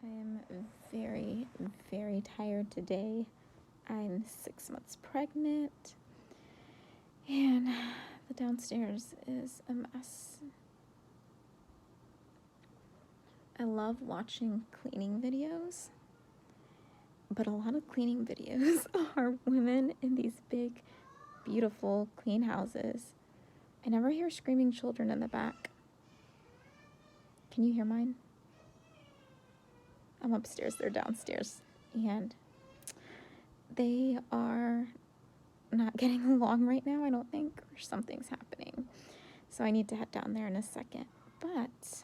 I am very, very tired today. I'm 6 months pregnant, and the downstairs is a mess. I love watching cleaning videos, but a lot of cleaning videos are women in these big, beautiful, clean houses. I never hear screaming children in the back. Can you hear mine? I'm upstairs, they're downstairs, and they are not getting along right now, I don't think, or something's happening. So I need to head down there in a second. But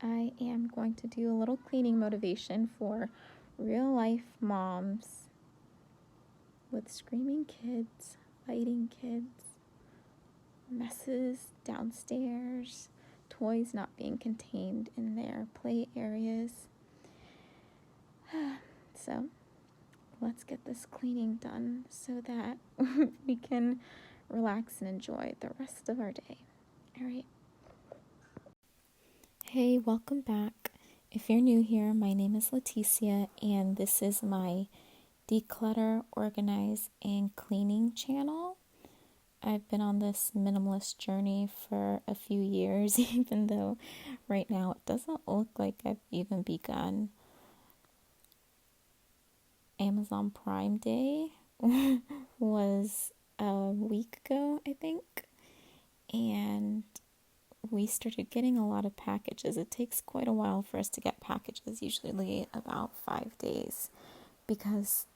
I am going to do a little cleaning motivation for real life moms with screaming kids, fighting kids, messes downstairs, toys not being contained in their play areas. So let's get this cleaning done so that we can relax and enjoy the rest of our day. All right. Hey, welcome back. If you're new here, my name is Leticia, and this is my Declutter, Organize, and Cleaning channel. I've been on this minimalist journey for a few years, even though right now it doesn't look like I've even begun. Amazon Prime Day was a week ago, I think, and we started getting a lot of packages. It takes quite a while for us to get packages, usually about 5 days, because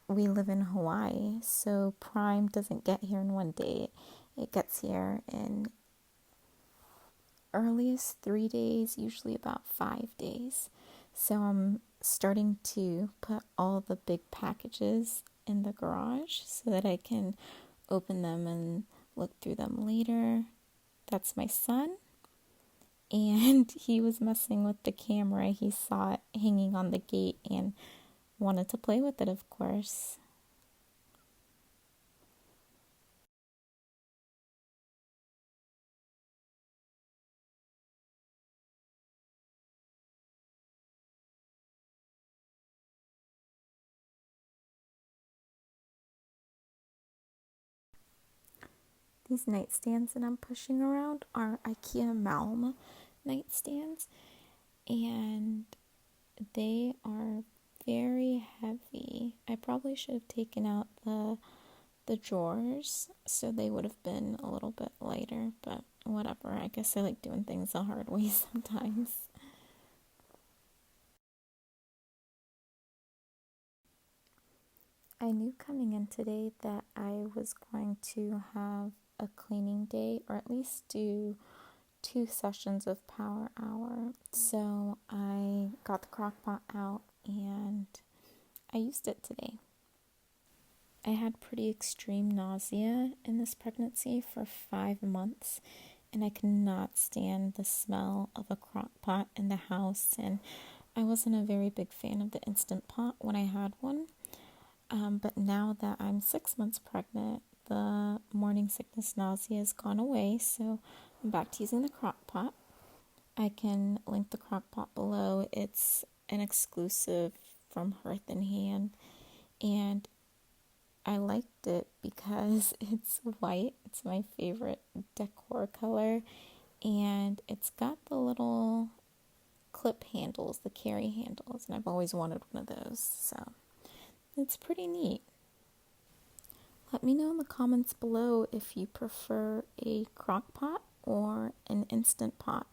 we live in Hawaii, so Prime doesn't get here in one day. It gets here in earliest 3 days, usually about 5 days. So I'm starting to put all the big packages in the garage so that I can open them and look through them later. That's my son, and he was messing with the camera. He saw it hanging on the gate and wanted to play with it, of course. These nightstands that I'm pushing around are IKEA Malm nightstands, and they are very heavy. I probably should have taken out the drawers so they would have been a little bit lighter, but whatever. I guess I like doing things the hard way sometimes. I knew coming in today that I was going to have a cleaning day, or at least do 2 sessions of Power Hour. So I got the crock pot out and I used it today. I had pretty extreme nausea in this pregnancy for 5 months, and I could not stand the smell of a crock pot in the house, and I wasn't a very big fan of the Instant Pot when I had one. But now that I'm 6 months pregnant, the morning sickness nausea has gone away, so I'm back to using the crock pot. I can link the crock pot below. It's an exclusive from Hearth and Hand, and I liked it because it's white. It's my favorite decor color, and it's got the little clip handles, the carry handles, and I've always wanted one of those, so it's pretty neat. Let me know in the comments below if you prefer a crock pot or an Instant Pot.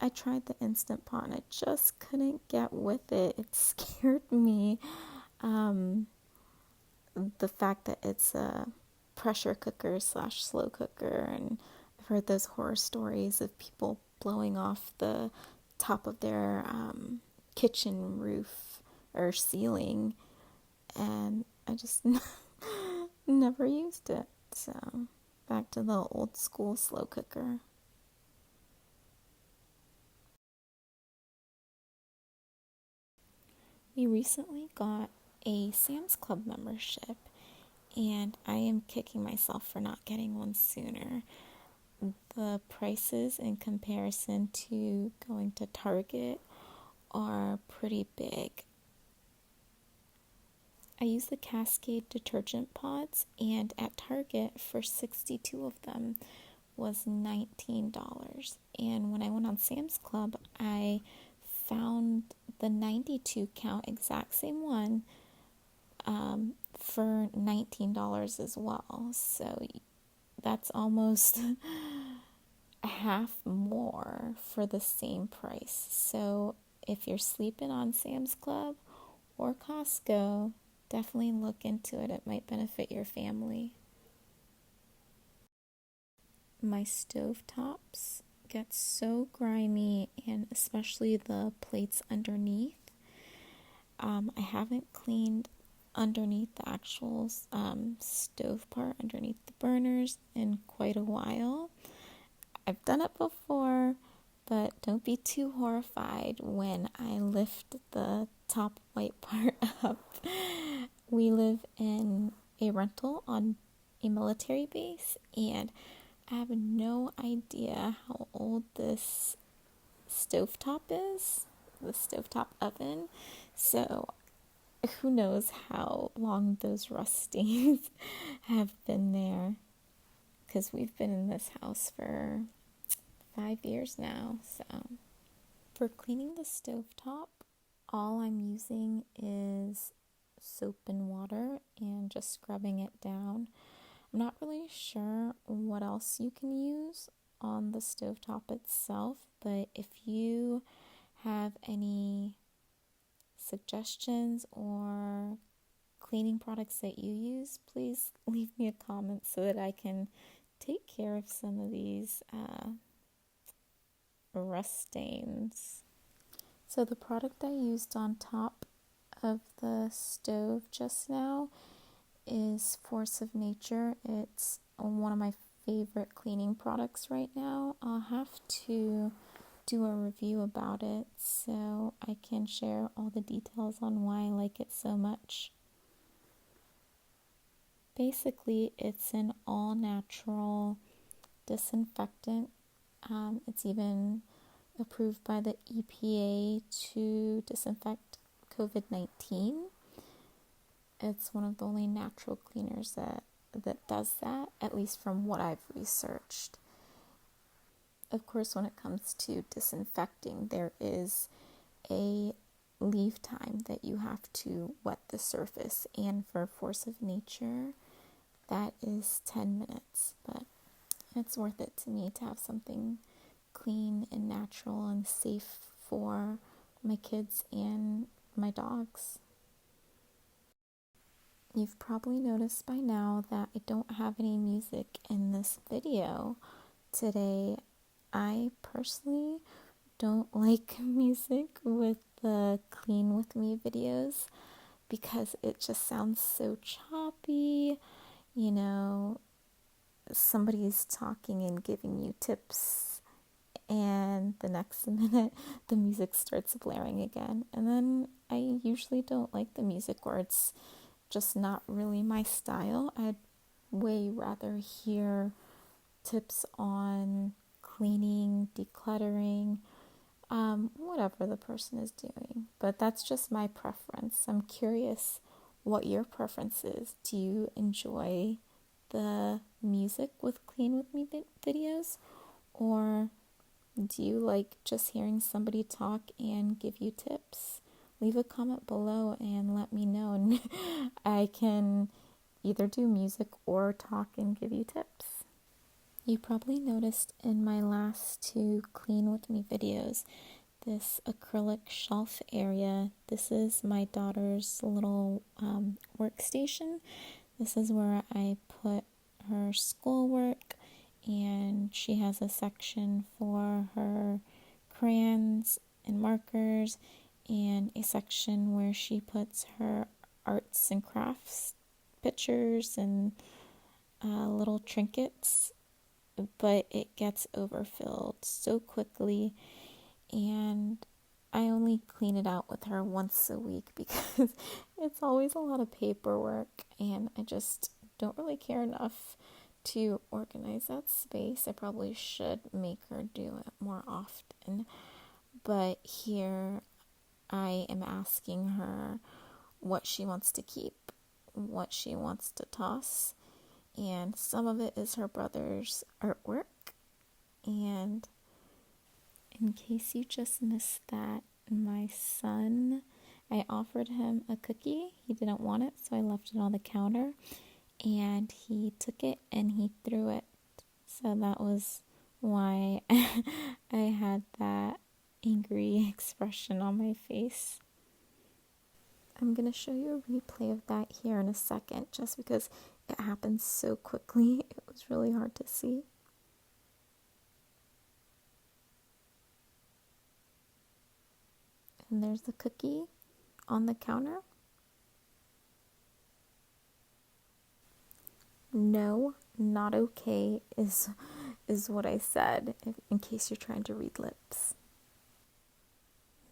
I tried the Instant Pot and I just couldn't get with it. It scared me. The fact that it's a pressure cooker / slow cooker, and I've heard those horror stories of people blowing off the top of their kitchen roof or ceiling, and I just never used it. So back to the old school slow cooker. We recently got a Sam's Club membership, and I am kicking myself for not getting one sooner. The prices in comparison to going to Target are pretty big. I use the Cascade detergent pods, and at Target for 62 of them was $19. And when I went on Sam's Club, I found the 92 count exact same one for $19 as well. So that's almost half more for the same price. So if you're sleeping on Sam's Club or Costco, definitely look into it. It might benefit your family. My stove tops get so grimy, and especially the plates underneath. I haven't cleaned underneath the actual stove part, underneath the burners, in quite a while. I've done it before, but don't be too horrified when I lift the top white part up. We live in a rental on a military base, and I have no idea how old this stovetop is, the stovetop oven. So who knows how long those rust stains have been there, because we've been in this house for 5 years now. So for cleaning the stovetop, all I'm using is soap and water and just scrubbing it down. I'm not really sure what else you can use on the stovetop itself, but if you have any suggestions or cleaning products that you use, please leave me a comment so that I can take care of some of these rust stains. So the product I used on top of the stove just now is Force of Nature. It's one of my favorite cleaning products right now. I'll have to do a review about it so I can share all the details on why I like it so much. Basically, it's an all-natural disinfectant. It's even approved by the EPA to disinfect COVID-19. It's one of the only natural cleaners that does that, at least from what I've researched. Of course, when it comes to disinfecting, there is a leave time that you have to wet the surface, and for Force of Nature, that is 10 minutes, but it's worth it to me to have something clean and natural and safe for my kids and my dogs. You've probably noticed by now that I don't have any music in this video today. I personally don't like music with the Clean With Me videos because it just sounds so choppy. You know, somebody's talking and giving you tips, and the next minute the music starts blaring again. And then I usually don't like the music, or it's just not really my style. I'd way rather hear tips on cleaning, decluttering, whatever the person is doing. But that's just my preference. I'm curious what your preference is. Do you enjoy the music with Clean With Me videos, or do you like just hearing somebody talk and give you tips? Leave a comment below and let me know, and I can either do music or talk and give you tips. You probably noticed in my last 2 Clean With Me videos this acrylic shelf area. This is my daughter's little workstation. This is where I put her schoolwork, and she has a section for her crayons and markers, and a section where she puts her arts and crafts pictures and little trinkets, but it gets overfilled so quickly, and I only clean it out with her once a week because it's always a lot of paperwork, and I just don't really care enough to organize that space. I probably should make her do it more often, but here I am asking her what she wants to keep, what she wants to toss, and some of it is her brother's artwork. And in case you just missed that, my son, I offered him a cookie. He didn't want it, so I left it on the counter, and he took it and he threw it. So that was why I had that angry expression on my face. I'm going to show you a replay of that here in a second, just because it happened so quickly. It was really hard to see. And there's the cookie on the counter. No, not okay is what I said, in case you're trying to read lips.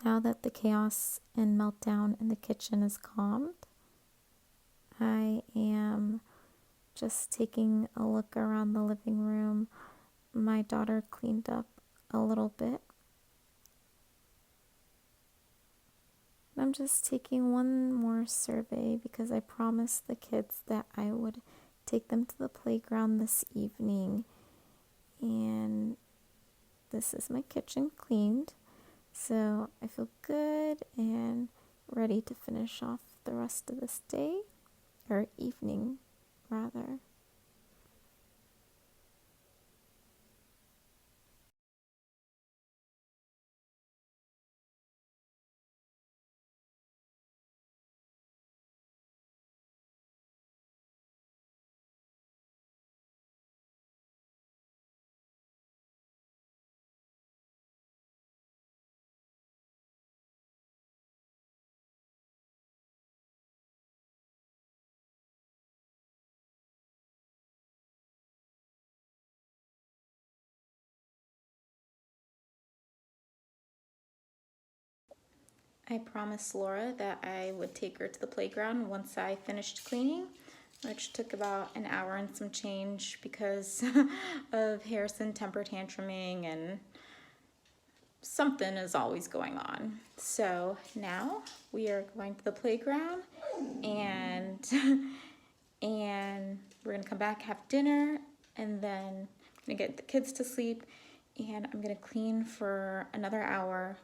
Now that the chaos and meltdown in the kitchen is calmed, I am just taking a look around the living room. My daughter cleaned up a little bit. I'm just taking one more survey because I promised the kids that I would take them to the playground this evening. And this is my kitchen cleaned. So I feel good and ready to finish off the rest of this day, or evening, rather. I promised Laura that I would take her to the playground once I finished cleaning, which took about an hour and some change because of Harrison temper tantruming and something is always going on. So now we are going to the playground and we're gonna come back, have dinner, and then I'm gonna get the kids to sleep, and I'm gonna clean for another hour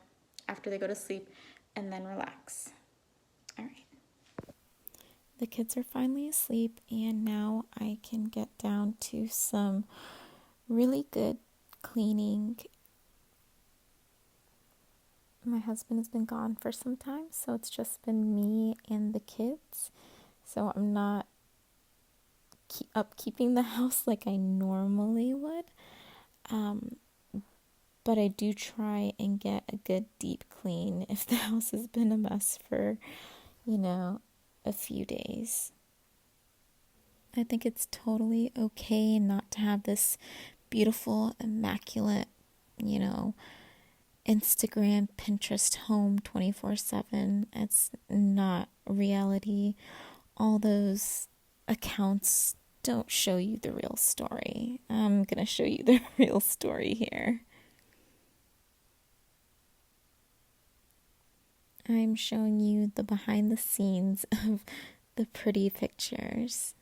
after they go to sleep and then relax. All right. The kids are finally asleep, and now I can get down to some really good cleaning. My husband has been gone for some time, so it's just been me and the kids. So I'm not upkeeping the house like I normally would. But I do try and get a good deep clean if the house has been a mess for, a few days. I think it's totally okay not to have this beautiful, immaculate, Instagram, Pinterest home 24/7. It's not reality. All those accounts don't show you the real story. I'm going to show you the real story here. I'm showing you the behind the scenes of the pretty pictures.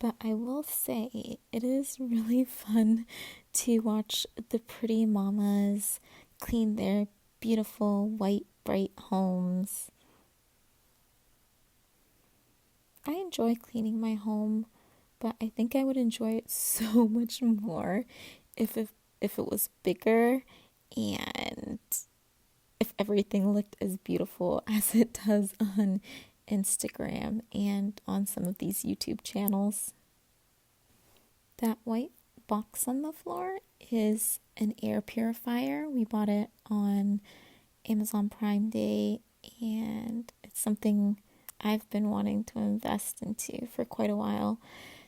But I will say, it is really fun to watch the pretty mamas clean their beautiful, white, bright homes. I enjoy cleaning my home, but I think I would enjoy it so much more if it was bigger and if everything looked as beautiful as it does on Instagram and on some of these YouTube channels. That white box on the floor is an air purifier. We bought it on Amazon Prime Day, and it's something I've been wanting to invest into for quite a while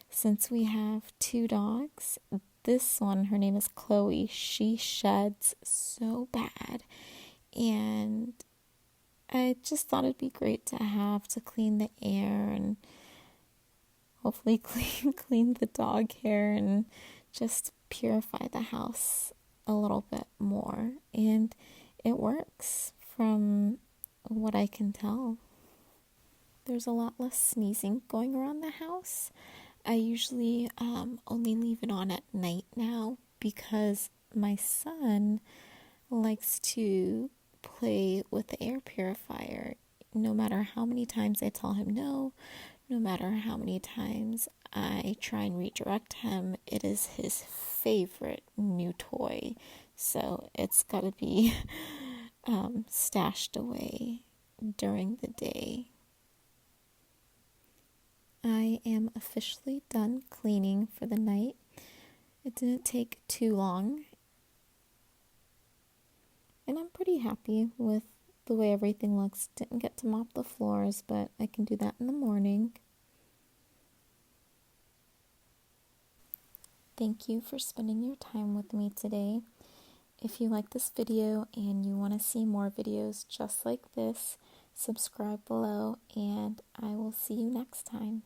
since we have 2 dogs. This one, her name is Chloe. She sheds so bad, and I just thought it'd be great to have to clean the air and hopefully clean the dog hair and just purify the house a little bit more. And it works. From I can tell. There's a lot less sneezing going around the house. I usually only leave it on at night now because my son likes to play with the air purifier. No matter how many times I tell him no, no matter how many times I try and redirect him, it is his favorite new toy. So it's got to be stashed away during the day. I am officially done cleaning for the night. It didn't take too long. And I'm pretty happy with the way everything looks. Didn't get to mop the floors, but I can do that in the morning. Thank you for spending your time with me today. If you like this video and you want to see more videos just like this, subscribe below and I will see you next time.